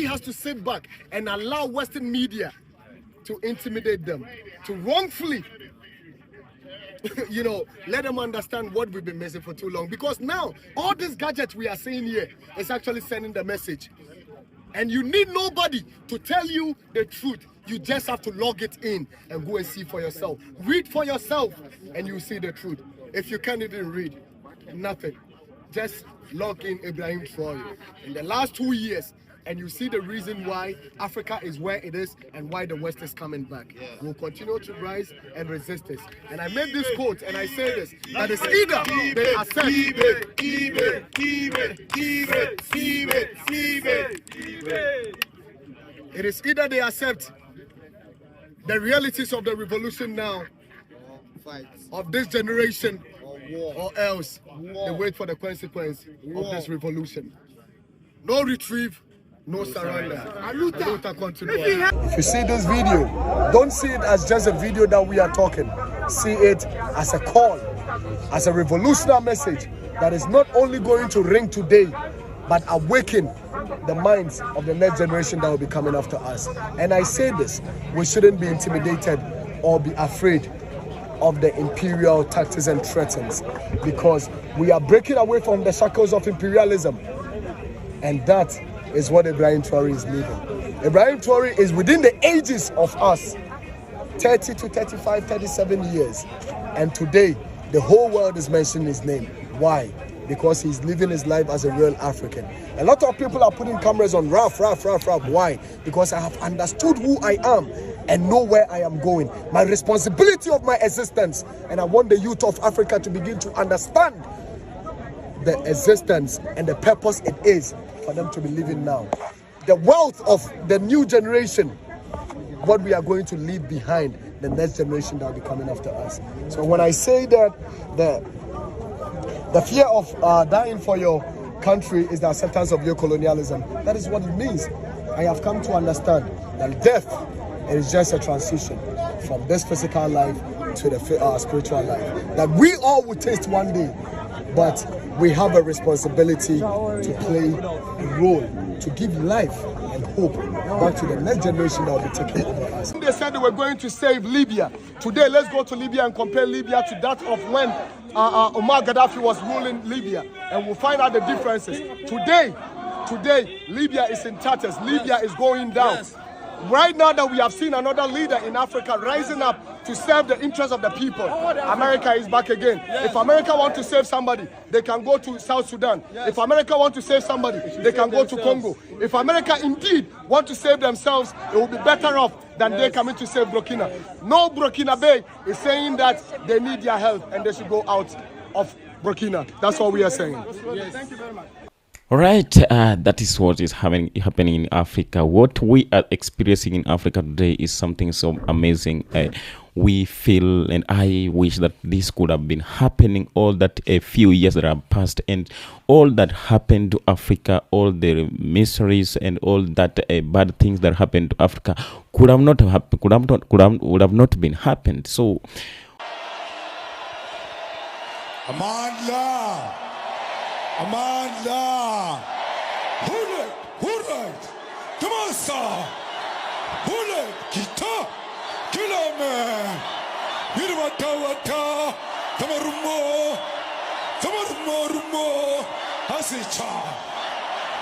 has to sit back and allow Western media to intimidate them, to wrongfully, let them understand what we've been missing for too long. Because now, all these gadgets we are seeing here is actually sending the message. And you need nobody to tell you the truth. You just have to log it in and go and see for yourself. Read for yourself and you see the truth. If you can't even read, nothing. Just log in Ibrahim traore. In the last 2 years, and you see the reason why Africa is where it is and why the West is coming back. We'll continue to rise and resist this. And I made this quote and I say this, that it's either they accept. It is either they accept the realities of the revolution now, of this generation, or else they wait for the consequence of this revolution. No retrieve, no surrender. If you see this video, don't see it as just a video that we are talking. See it as a call, as a revolutionary message that is not only going to ring today, but awaken the minds of the next generation that will be coming after us. And I say this, we shouldn't be intimidated or be afraid of the imperial tactics and threats, because we are breaking away from the shackles of imperialism. And that is what Ibrahim Traore is living. Ibrahim Traore is within the ages of us, 30 to 35, 37 years. And today, the whole world is mentioning his name. Why? Because he's living his life as a real African. A lot of people are putting cameras on Raf. Why? Because I have understood who I am and know where I am going. My responsibility of my existence. And I want the youth of Africa to begin to understand the existence and the purpose it is for them to be living now. The wealth of the new generation, what we are going to leave behind the next generation that will be coming after us. So when I say that the fear of dying for your country is the acceptance of your colonialism, that is what it means. I have come to understand that death is just a transition from this physical life to the spiritual life. That we all will taste one day, but we have a responsibility to play a role, to give life and hope back to the next generation that will be taking over us. They said they were going to save Libya. Today, let's go to Libya and compare Libya to that of when Omar Gaddafi was ruling Libya, and we'll find out the differences. Today, Libya is in tatters. Libya is going down. Yes. Right now that we have seen another leader in Africa rising up to serve the interests of the people, America is back again. Yes. If America wants to save somebody, they can go to South Sudan. Yes. If America wants to save somebody, they can go to Congo. If America indeed want to save themselves, it will be better off than they coming to save Burkina. No Burkina Bay is saying that they need their help and they should go out of Burkina. That's what we are saying. Yes. Thank you very much. All right, that is what is happening in Africa. What we are experiencing in Africa today is something so amazing. We feel, and I wish that this could have been happening all that a few years that have passed, and all that happened to Africa, all the miseries and all that bad things that happened to Africa would have not been happened. So, Amanda, Hulet, Kamasa, Hulet, Kita, Kilame, Hirwatawata, Tamarumo, Asicha.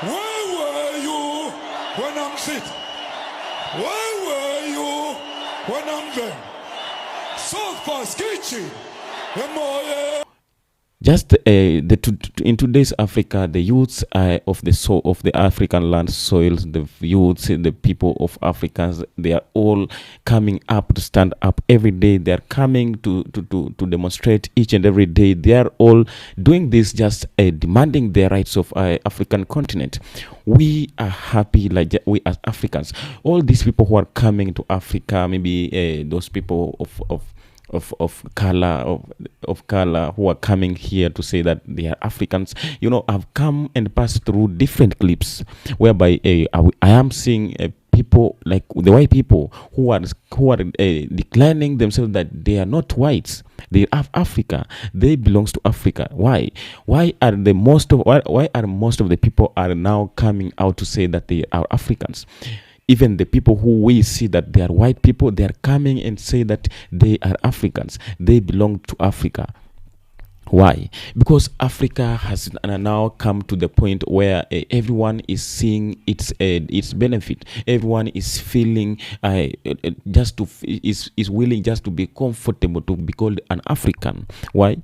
Where were you when I'm sick? Where were you when I'm there? So fast, Kichi, just in today's Africa, the youths of the African land soils, the youths, the people of Africans, they are all coming up to stand up every day. They are coming to demonstrate each and every day. They are all doing this, just demanding their rights of African continent. We are happy, like we as Africans. All these people who are coming to Africa, maybe those people of color who are coming here to say that they are Africans, I've come and passed through different clips whereby I am seeing people like the white people who are declining themselves that they are not whites, they have Africa, they belongs to Africa. Why are most of the people are now coming out to say that they are Africans? Even the people who we see that they are white people, they are coming and say that they are Africans, they belong to Africa. Why? Because Africa has now come to the point where everyone is seeing its benefit. Everyone is feeling is willing just to be comfortable to be called an African. Why?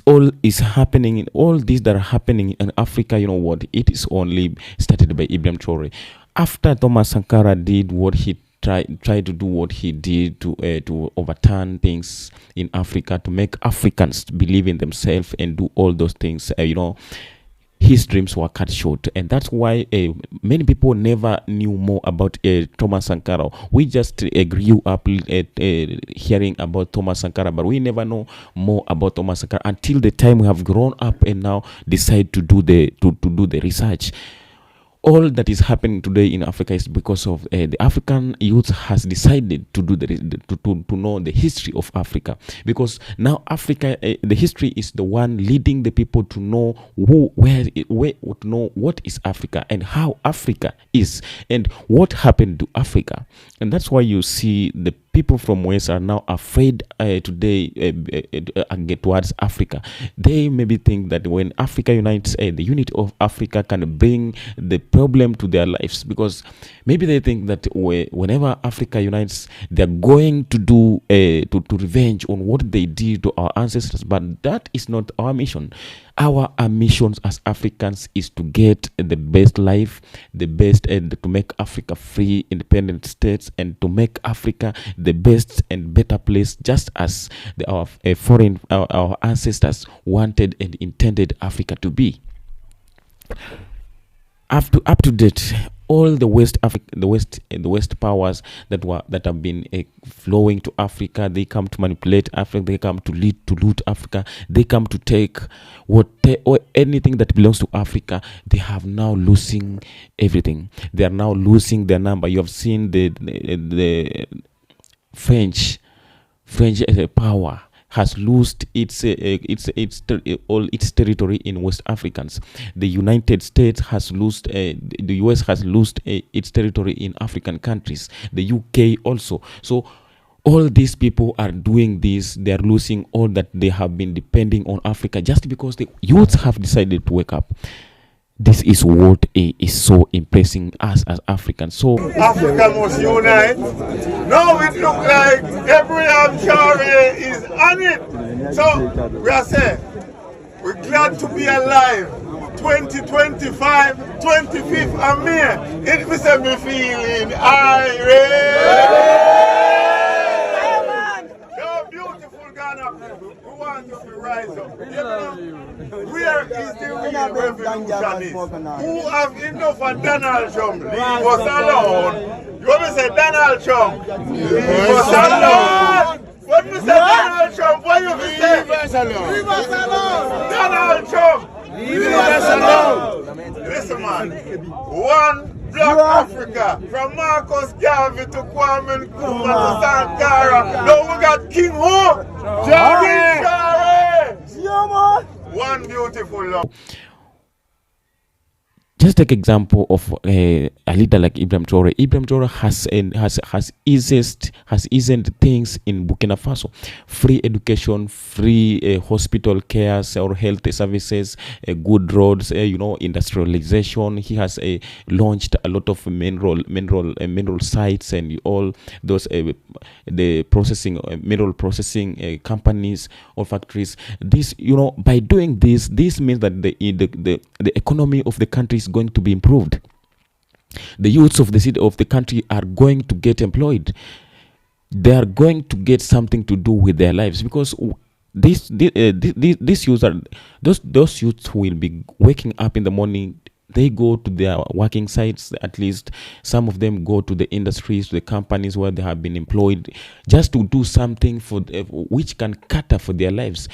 All is happening in all these that are happening in Africa. You know what? It is only started by Ibrahim Traore. After Thomas Sankara did what he tried to do what he did to overturn things in Africa, to make Africans believe in themselves and do all those things, his dreams were cut short. And that's why many people never knew more about Thomas Sankara. We just grew up hearing about Thomas Sankara, but we never know more about Thomas Sankara until the time we have grown up and now decide to do the research. All that is happening today in Africa is because of the African youth has decided to do to know the history of Africa, because now Africa, the history is the one leading the people to know to know what is Africa and how Africa is and what happened to Africa. And that's why you see the people from West are now afraid today get towards Africa. They maybe think that when Africa unites, the unity of Africa can bring the problem to their lives, because maybe they think that whenever Africa unites, they're going to do to revenge on what they did to our ancestors. But that is not our mission. Our ambitions as Africans is to get the best life, the best, and to make Africa free, independent states, and to make Africa the best and better place, just as our ancestors wanted and intended Africa to be. Up to date, all the West powers that have been flowing to Africa, they come to manipulate Africa, they come to loot Africa, they come to take or anything that belongs to Africa. They have now losing everything. They are now losing their number. You have seen the French power has lost all its territory in West Africans. The United States has lost, the US has lost its territory in African countries. The UK also. So all these people are doing this. They are losing all that they have been depending on Africa just because the youths have decided to wake up. This is what is so impressing us as Africans. So Africa must unite. Now it look like Ibrahim Traore is on it. So we are saying we're glad to be alive. 2025, 25th of May. It was me feeling irate. So beautiful Ghana people. We want you to rise up. Where is the real revolutionist? Who have enough of Donald Trump? Leave us alone. You want me to say Donald Trump? Leave us alone. When we say Donald Trump, what you say? Leave us alone. Leave us alone. Donald Trump. Leave us alone. Listen, man. One Black Africa, from Marcus Garvey to Kwame Nkrumah to Sankara. Now we got King who? Traore. One beautiful love. Just take example of a leader like Ibrahim Traore. Ibrahim Traore has eased things in Burkina Faso. Free education, free hospital cares or health services, good roads, industrialization. He has launched a lot of mineral sites and all those the processing mineral processing companies or factories. This by doing this means that the economy of the country is going to be improved. The youths of the country are going to get employed. They are going to get something to do with their lives, because these youths are those youths who will be waking up in the morning. They go to their working sites. At least some of them go to the industries, to the companies where they have been employed, just to do something which can cater for their lives.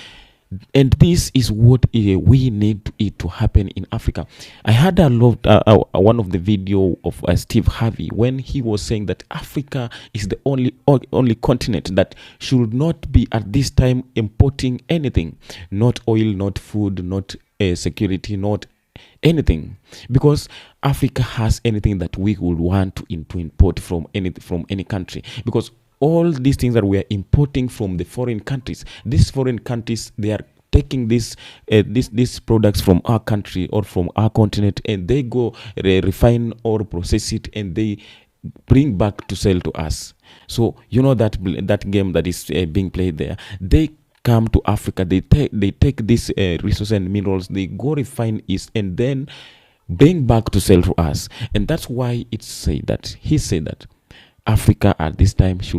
And this is what we need it to happen in Africa. I had one of the video of Steve Harvey when he was saying that Africa is the only continent that should not be at this time importing anything, not oil, not food, not security, not anything, because Africa has anything that we would want to import from any country, because all these things that we are importing from the foreign countries, these foreign countries, they are taking these products from our country or from our continent, and they go refine or process it, and they bring back to sell to us. So that game that is being played there, they come to Africa, they take these resources and minerals, they go refine it, and then bring back to sell to us. And that's why he said that Africa at this time is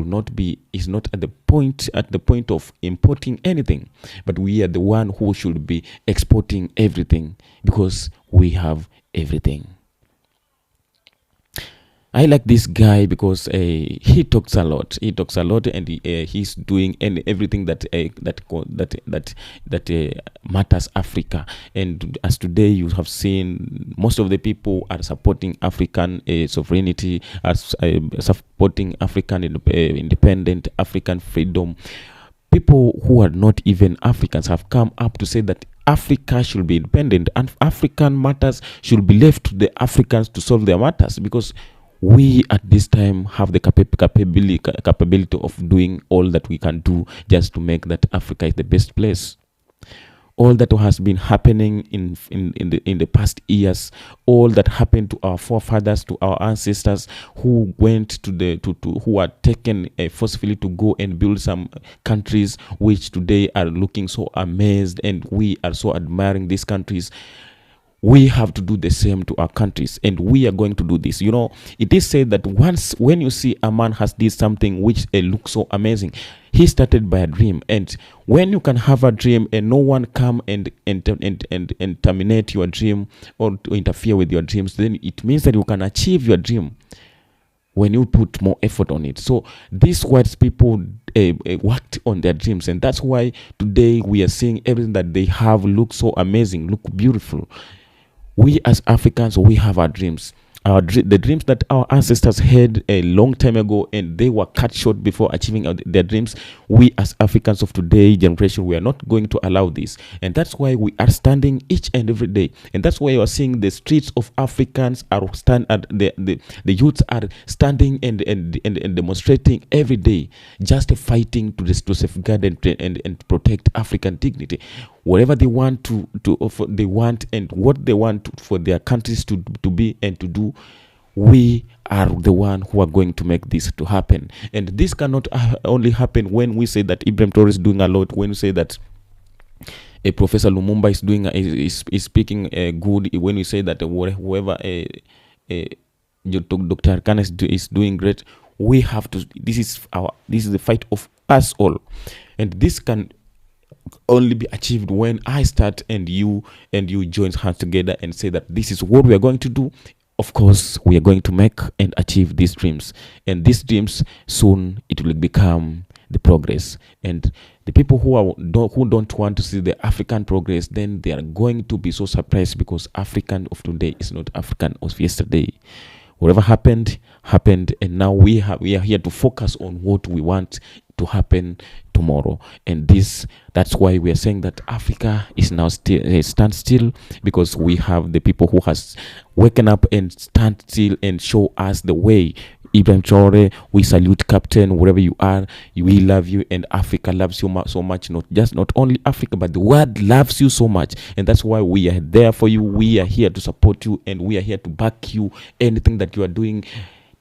not at the point of importing anything, but we are the one who should be exporting everything, because we have everything. I like this guy because he talks a lot. And he's doing everything that matters Africa. And as today you have seen, most of the people are supporting African sovereignty, as supporting African independent, African freedom. People who are not even Africans have come up to say that Africa should be independent and African matters should be left to the Africans to solve their matters, because we at this time have the capability of doing all that we can do just to make that Africa is the best place. All that has been happening in the past years, all that happened to our forefathers, to our ancestors who went who are taken forcefully to go and build some countries which today are looking so amazed, and we are so admiring these countries. We have to do the same to our countries, and we are going to do this. It is said that when you see a man has did something which looks so amazing, he started by a dream. And when you can have a dream and no one come and terminate your dream or to interfere with your dreams, then it means that you can achieve your dream when you put more effort on it. So these white people worked on their dreams, and that's why today we are seeing everything that they have look so amazing, look beautiful. We as Africans, we have our dreams. The dreams that our ancestors had a long time ago, and they were cut short before achieving their dreams. We as Africans of today generation, we are not going to allow this, and that's why we are standing each and every day. And that's why you are seeing the streets of Africans are the youths are standing and demonstrating every day, just fighting to safeguard and protect African dignity. Whatever they want to offer, they want, and what they want for their countries to be and to do, we are the one who are going to make this to happen. And this cannot only happen when we say that Ibrahim Traore is doing a lot, when we say that Professor Lumumba is doing is speaking good, when we say that whoever Dr. Arkan is doing great. We have to. This is the fight of us all, and this can only be achieved when I start and you join hands together and say that this is what we are going to do. Of course, we are going to make and achieve these dreams, and these dreams soon it will become the progress. And the people who don't want to see the African progress, then they are going to be so surprised, because African of today is not African of yesterday. Whatever happened, and now we are here to focus on what we want to happen tomorrow. And that's why we are saying that Africa is now stand still, because we have the people who has woken up and stand still and show us the way. Ibrahim Traore, we salute Captain, wherever you are. We love you, and Africa loves you so much. Not only Africa, but the world loves you so much, and that's why we are there for you. We are here to support you, and we are here to back you. Anything that you are doing,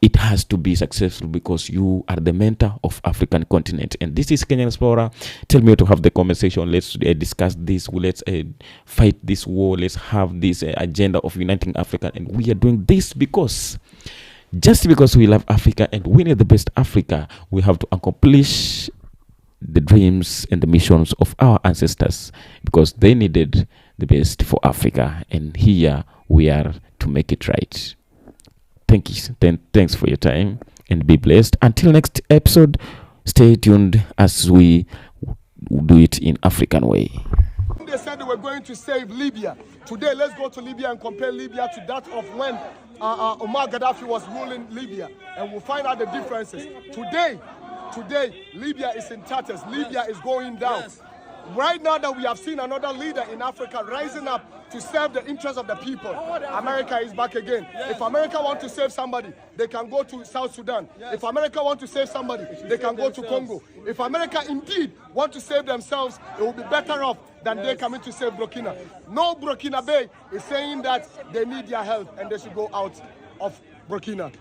it has to be successful, because you are the mentor of African continent. And this is Kenyan Explorer. Tell me to have the conversation. Let's discuss this. Let's fight this war. Let's have this agenda of uniting Africa. And we are doing this because we love Africa and we need the best Africa. We have to accomplish the dreams and the missions of our ancestors, because they needed the best for Africa. And here we are to make it right. Thanks for your time, and be blessed. Until next episode, stay tuned as we do it in African way. They said they were going to save Libya. Today, let's go to Libya and compare Libya to that of when Omar Gaddafi was ruling Libya, and we'll find out the differences. Today, Libya is in tatters. Libya is going down. Yes. Right now that we have seen another leader in Africa rising up to serve the interests of the people, America is back again. Yes. If America wants to save somebody, they can go to South Sudan. Yes. If America wants to save somebody, they can go to Congo. If America indeed want to save themselves, it will be better off than they coming to save Burkina. No Burkina Bay is saying that they need their help and they should go out of Burkina.